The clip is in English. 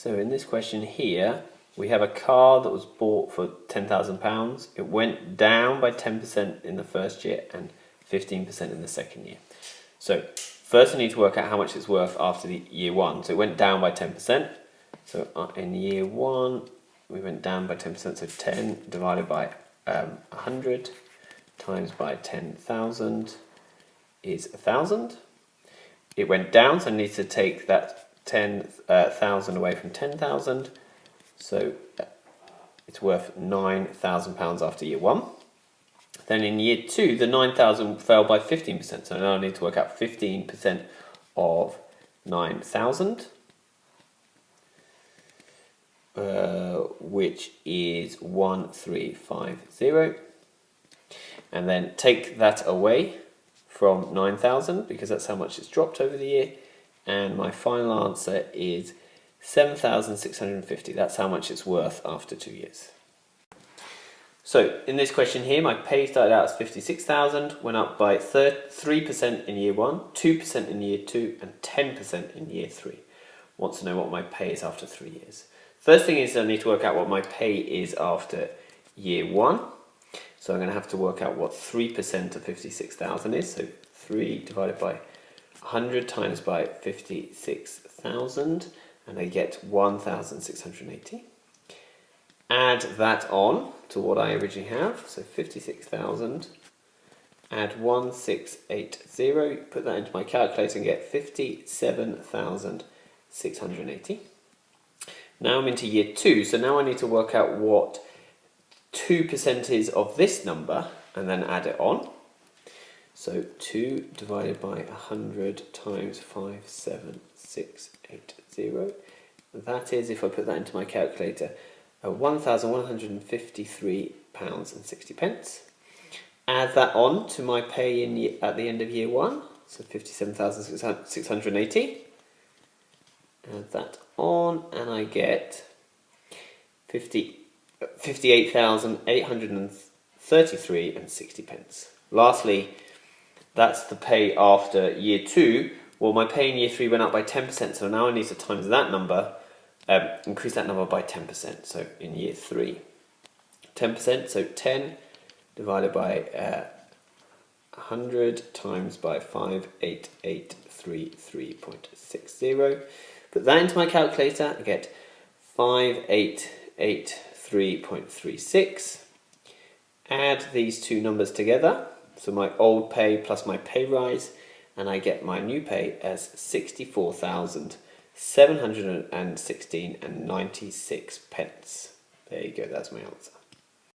So in this question here, we have a car that was bought for £10,000. It went down by 10% in the first year and 15% in the second year. So first I need to work out how much it's worth after the year one. So it went down by 10%. So in year one, we went down by 10%. So 10 divided by 100 times by 10,000 is 1,000. It went down, so I need to take that 10,000 away from 10,000. So it's worth £9,000 after year one. Then in year two, the 9,000 fell by 15%. So now I need to work out 15% of 9,000, which is 1350. And then take that away from 9,000 because that's how much it's dropped over the year. And my final answer is 7,650. That's how much it's worth after 2 years. So in this question here, my pay started out as 56,000, went up by 3% in year one, 2% in year two, and 10% in year three. Wants to know what my pay is after 3 years. First thing is I need to work out what my pay is after year one. So I'm going to have to work out what 3% of 56,000 is. So 3 divided by 100 times by 56,000, and I get 1,680. Add that on to what I originally have, so 56,000, add 1,680, put that into my calculator and get 57,680. Now I'm into year two, so now I need to work out what 2% is of this number and then add it on. So 2 divided by 100 times 57680. That is, if I put that into my calculator, £1,153.60. Add that on to my pay at the end of year one, so 57,680. Add that on, and I get 58,833.60. Lastly, that's the pay after year two. Well, my pay in year three went up by 10%, so now I need to times that number, increase that number by 10%. So in year three, 10%, so 10 divided by 100 times by 58833.60. Put that into my calculator, I get 5883.36. Add these two numbers together, so my old pay plus my pay rise, and I get my new pay as 64,716.96. There you go, that's my answer.